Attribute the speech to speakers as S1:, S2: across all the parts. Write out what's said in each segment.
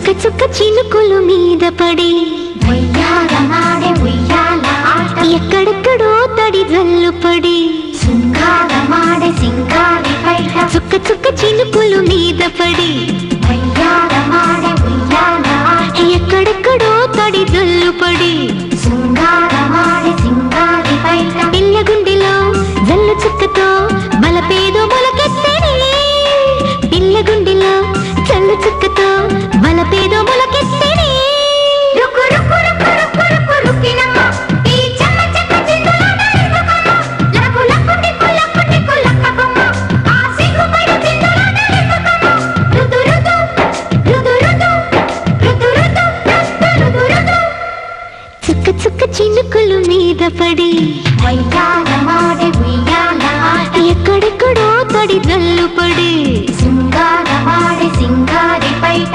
S1: చుక్క చుక్క చినుకులు మీద పడి
S2: ఉయ్యాలమాడే ఉయ్యాల ఆట
S1: ఎక్కడెక్కడో తడి జల్లు పడి
S2: సింగారమాడే సింగారి పైట
S1: చుక్క చుక్క చినుకులు మీద పడి
S2: ఉయ్యాలమాడే ఉయ్యాల ఆట
S1: ఎక్కడెక్కడో తడి జల్లు పడి
S2: సింగారమాడే సింగారి పైట
S1: పిల్ల గుండెలో జల్లు చుక్కతో బలపేదో మొలకెత్తని పిల్ల గుండెలో జల్లు చుక్కతో బలపేదో మొలకెత్తని
S2: రుకు రుకు రుకు రుకు రుకు రుకినమ్మ ఈ చెమ్మ చెమ్మ చిందులాట రుకమ్మ లకు లకు టిక్కు లకు టిక్కు లక్కమ్మ ఆ సిగ్గు పైన చిందులాట రుకమ్మ రుదు రుదు రుదు రుదు రుదు రుదు రుదు రుదు
S1: చుక్క చుక్క చినుకులు మీద పడి
S2: ఉయ్యాలమాడే ఉయ్యాల ఆట
S1: ఎక్కడెక్కడో తడి జల్లు పడి
S2: సింగారమాడే సింగారి పైట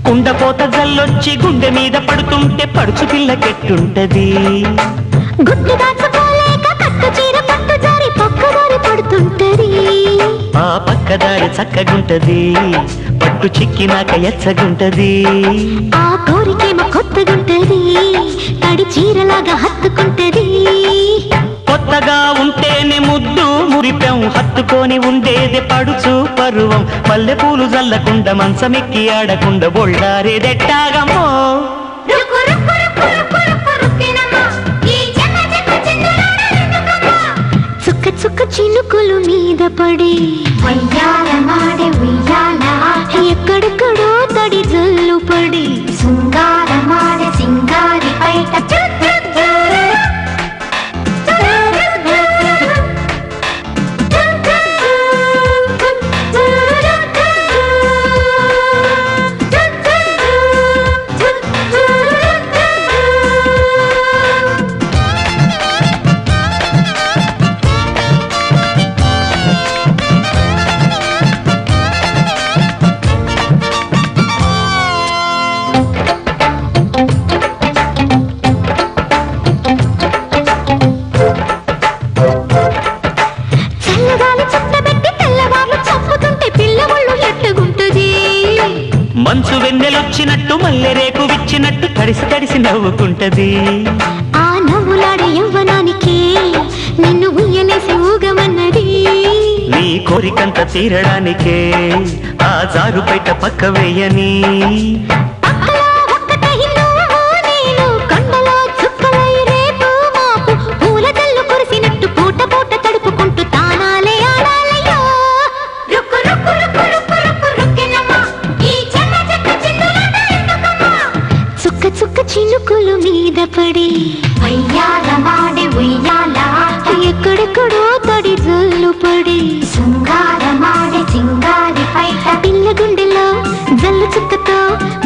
S3: కుండపోత జల్లొచ్చి గుండె మీద పడుతుంటే పడుచు పిల్లకెట్టుంటది
S1: గుట్టు దాచుకోలేక కట్టు చీర పట్టు జారి పక్కదారి పడుతుంటది
S3: ఆ పక్కదారి చక్కగుంటది పట్టు చిక్కినాక ఎచ్చగుంటది
S1: ఆ కోరికేమో కొత్తగుంటది తడి చీరలాగా హత్తుకుంటది
S3: కొత్తగా ఉంటేనే ముద్దు మురిపెం హత్తుకొని ఉండేది పడుచు పరువం మల్లెపూలు జల్లకుండా మంచమెక్కి ఆడకుండా బొళ్ళారేదెట్టాగమ్మో
S2: రుకు రుకు రుకు రుకు రుకు రుకినమ్మ ఈ చెమ్మ చెమ్మ చిందులాట రుకమ్మ
S1: చుక్క చుక్క చినుకులు మీద పడి
S2: ఉయ్యాలమాడే ఉయ్యాల ఆట
S1: ఎక్కడెక్కడో తడి జల్లు పడి
S2: సింగారమాడే సింగారి పైట
S1: చల్లగాలి చుట్టబెట్టి తెల్లవాళ్ళు చంపుతుంటే పిల్లవాళ్ళు ఎట్టగుంటది
S3: మంచు వెన్నెలొచ్చినట్టు మల్లెరేకు విచ్చినట్టు తడిసి తడిసి నవ్వుకుంటది
S1: ఆ నవ్వులాడే యవ్వనానికి నిన్ను ఉయ్యలేసి ఊగమన్నది
S3: నీ కోరికంత తీరడానికే ఆ జారు బయట పక్క వేయని
S1: పక్కలో ఒక్కటై నువ్వు నేను కొండలో చుక్కలై రేపు మాపు పూల జల్లు కురిసినట్టు పూట పూట తడుపుకుంటూ తానాలే ఆడాలయ్యో
S2: రుకు రుకు రుకు రుకు రుకు రుకినమ్మ ఈ చెమ్మ చెమ్మ చిందులాట రుకమ్మ
S1: చుక్క చుక్క చినుకులు మీద పడి
S2: ఉయ్యాలమాడే ఉయ్యాల ఆట
S1: ఎక్కడెక్కడో తడి జల్లు పడి
S2: సింగారమాడే సింగారి పైట
S1: పిల్ల గుండెలో జల్లు చుక్కతో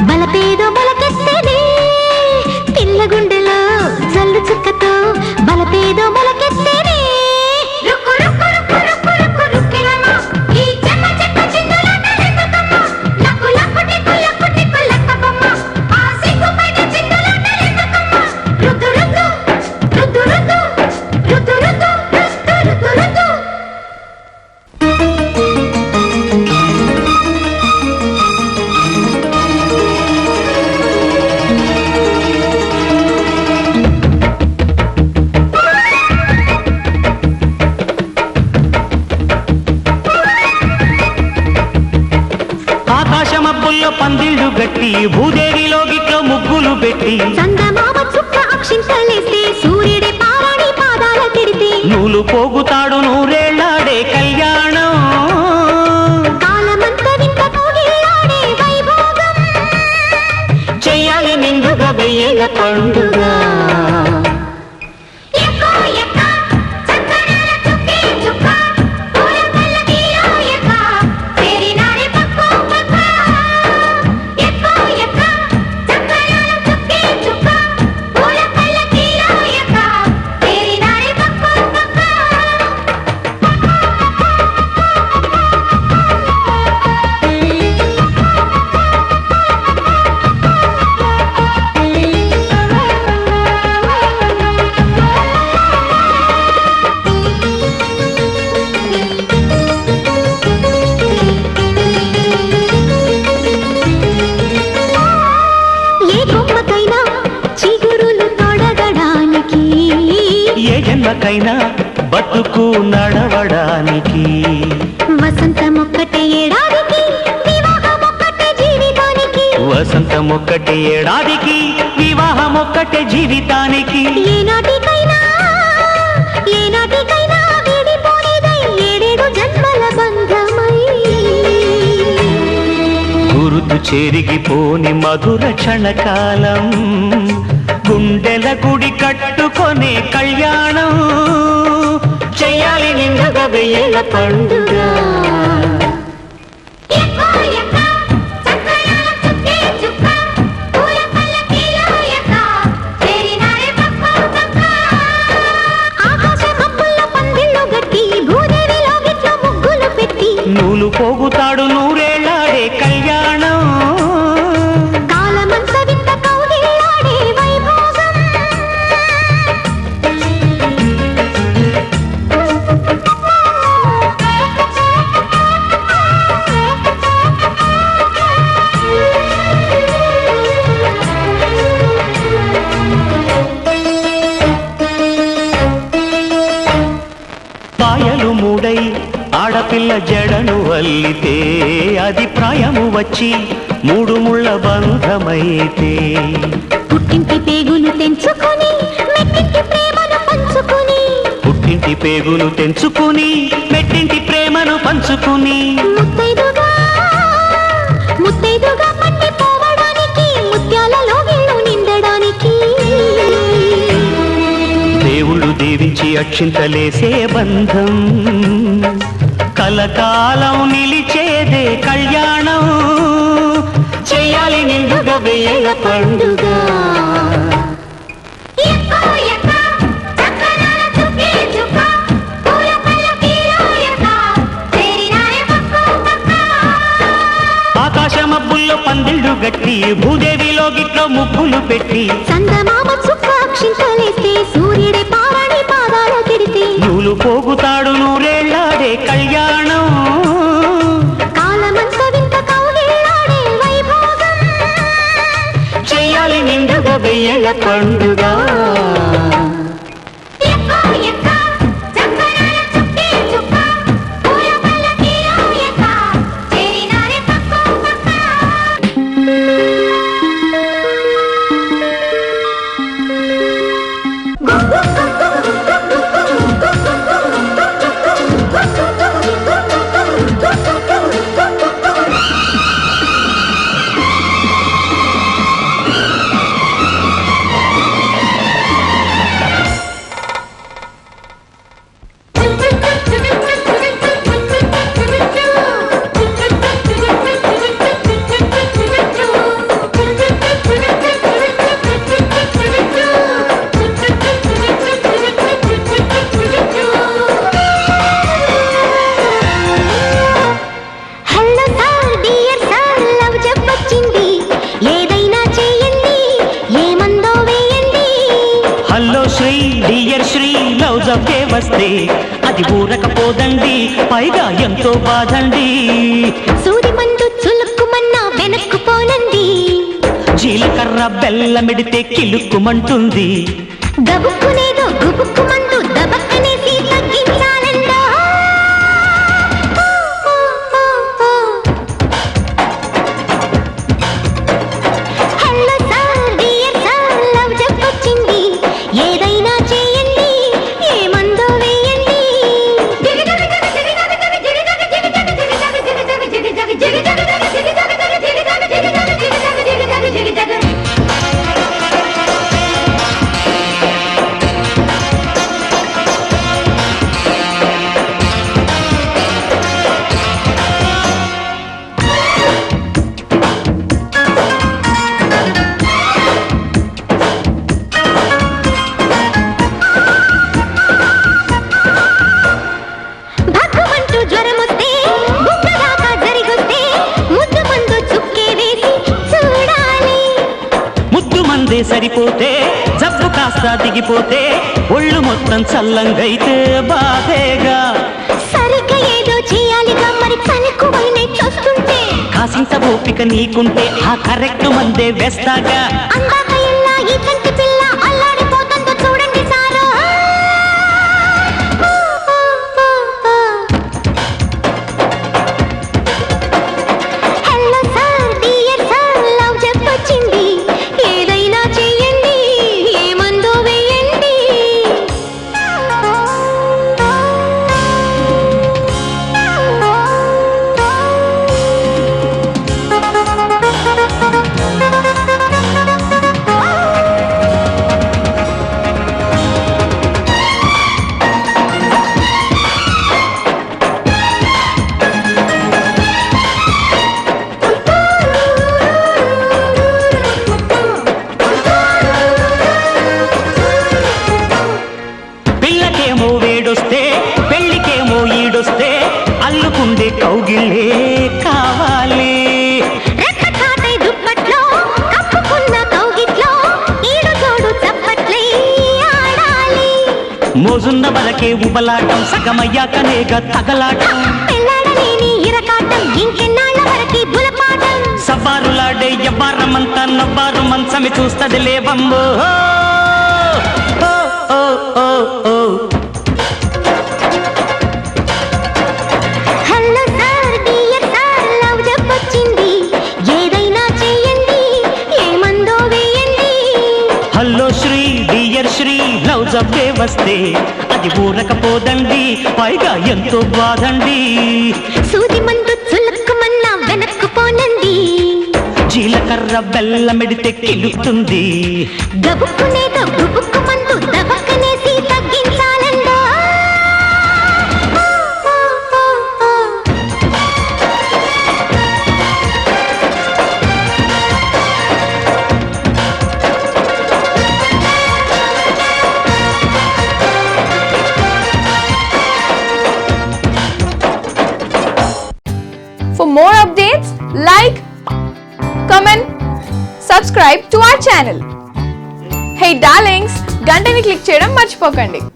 S1: బలపేదో మొలకెత్తని పిల్ల గుండెలో జల్లు చుక్కతో బలపేదో మొలకెత్తని
S2: రుకు రుకు రుకు రుకు రుకు రుకినమ్మ ఈ చెమ్మ చెమ్మ చిందులాట రుకమ్మ లకు లకు టిక్కు లకు టిక్కు లక్కమ్మ ఆ సిగ్గు పైన చిందులాట రుకమ్మ రుదు రుదు రుదు రుదు రుదు రుదు రుదు రుదు
S3: ఆకాశమబ్బుల్లో పందిళ్ళు గట్టి భూదేవిలో గిట్లో ముగ్గులు పెట్టి
S1: చందమామ చుక్క అక్షింతలేస్తే సూర్యుడి పారాణి పాదాల తిడితే
S3: నూలు పోగుతాడు నూరేళ్లాడే కళ్యాణం
S1: కాలమంత వింత కోగిలాడే వైభోగం
S3: చెయ్యాలి నిండుగా వెయ్యేళ్ళ పండుగ
S2: ఎక్కో ఎక్క చక్కనాల చుక్కే చుక్క పూల పల్లకీలో ఎక్క
S3: ఒక్కటైనా బతుకు నడవడానికి.
S1: వసంతం ఒక్కటే ఏడాదికి వివాహం ఒక్కటే జీవితానికి.
S3: వసంతం ఒక్కటే ఏడాదికి వివాహం ఒక్కటే జీవితానికి.
S1: ఏనాటికైనా ఏనాటికైనా విడిపోయేదై ఏడేడు జన్మల బంధమై.
S3: గురుతు చెరిగిపోని మధుర క్షణకాలం గుండెల గుడి కట్టుకొనే కళ్యాణం చెయ్యాలి నిండుగా వెయ్యేళ్ళ పండుగ.
S2: ఎక్కో ఎక్క చక్కరాల చుక్కే చుక్క పూల పల్లకీలో ఎక్క చేరినారే పక్క పక్క.
S1: ఆకాశ మబ్బుల్లో పందిళ్ళు గట్టి భూదేవిలో గిట్ల ముగ్గులు పెట్టి
S3: నూలు పోగుతాడు నూరేళ్ళాడే కళ్యాణం.
S1: కాలమంత వింత కౌగిళ్ళాడే వైభోగం.
S3: పాయలు మూడై ఆడపిల్ల జడను అల్లితే అది ప్రాయము వచ్చి మూడు ముళ్ళ బంధమైతే.
S1: పుట్టింటి పేగులు తెంచుకొని మెట్టింటి ప్రేమను పంచుకొని.
S3: పుట్టింటి పేగులు తెంచుకుని మెట్టింటి ప్రేమను పంచుకుని.
S1: ముత్తైదుగా ముత్తైదుగా పట్టిపోవడానికి ముత్యాలలో వీళ్ళు నిండడానికి.
S3: దేవుళ్ళు దీవించి అక్షింతలేసే బంధం కలకాలం నిలిచేదే కళ్యాణం చెయ్యాలి నిండుగా వెయ్యేళ్ళ పండుగ.
S2: ఎక్కో ఎక్క చక్కరాల చుక్కే చుక్క పూల పల్లకీలో ఎక్క చేరినారే పక్క పక్క.
S3: ఆకాశ మబ్బుల్లో పందిళ్ళు గట్టి భూదేవిలో గిట్లో ముగ్గులు పెట్టి.
S1: చందమామ చుక్క అక్షింతలేస్తే సూర్యుడే పారాణి పాదాల తిడితే.
S3: నూలు పోగుతాడు నూరేళ్ళాడే కళ్యాణం.
S1: కాలమంత వింత కౌగిళ్ళాడే వైభోగం.
S3: చెయ్యాలి నిండుగా వెయ్యేళ్ళ పండుగ.
S2: ఎక్కో ఎక్క చక్కరాల చుక్కే చుక్క పూల పల్లకీలో ఎక్క చేరినారే పక్క పక్క.
S1: Hello sir dear sir love చెప్పొచ్చింది ఏదైనా చేయండి ఏమందో వేయండి.
S3: Hello Sri dear Sri love జబ్బే వస్తే అది ఊరకపోదండి పైగా ఎంతో బాధండి.
S1: సూది మందు చులుక్కుమన్నా వెనక్కు పోనండి.
S3: జీలకర్ర బెల్లమిడితే కిలుక్కుమంటుంది.
S1: గబుక్కునేదో గుబుక్కుమంటూ దబక్కనేసి తగ్గించాలండా. Hello sir dear sir love చెప్పొచ్చింది ఏదైనా చేయండి ఏమందో వేయండి. భగ్గుమంటూ జ్వరమొస్తే బుగ్గదాకా జరిగొస్తే ముద్దు మందు చుక్కే వేసి చూడాలి.
S3: ముద్దు మందే సరిపోతే జబ్బు కాస్త దిగిపోతే ఒళ్ళు మొత్తం చల్లంగైతే బాధేగా.
S1: సరిగ్గా ఏదో చేయాలిగా మరి తనకువైనే చూస్తుంటే.
S3: కాసింత ఓపిక నీకుంటే ఆ కరెక్ట్ మందే వేస్తాగా.
S1: అందాక ఎల్లా ఈ కంటి పిల్ల అల్లాడిపోతుందో చూడండి సారు.
S3: హత్తుకుండే కౌగిలే కావాలి.
S1: రెక్క చాటై దుప్పట్లో కప్పుకున్న కౌగిట్లో ఈడు జోడు చప్పట్లై ఆడాలి.
S3: మోజున్న వరకే ఉబలాటం సగమయ్యాకనేగా తగలాటం.
S1: పెళ్ళాడలేని ఇరకాటం ఇంకెన్నాళ్ళ వరకి బులపాటం.
S3: సబ్బారులాడే ఎవ్వారమంతా నవ్వారు మంచమి చూస్తది లేవమ్మో. ఓ, ఓ, ఓ, ఓ.
S1: Hello sir dear sir love జబ్బొచ్చింది ఏదైనా చెయ్యండి ఏమందో వేయండి.
S3: Hello Sri dear Sri love జబ్బే వస్తే అది ఊరకపోదండి పైగా ఎంతో బాధండి.
S1: సూది మందు చులక్కుమన్నా వెనక్కు పోనండి.
S3: జీలకర్ర బెల్లమెడితే కిలుతుంది.
S1: గబుక్కునేదో గుబుక్కు మందు దబక్కనేసి తగ్గించాలండో.
S4: For more updates, like, comment, subscribe to our channel. Hey darlings, గంటని click చేయడం మర్చిపోకండి.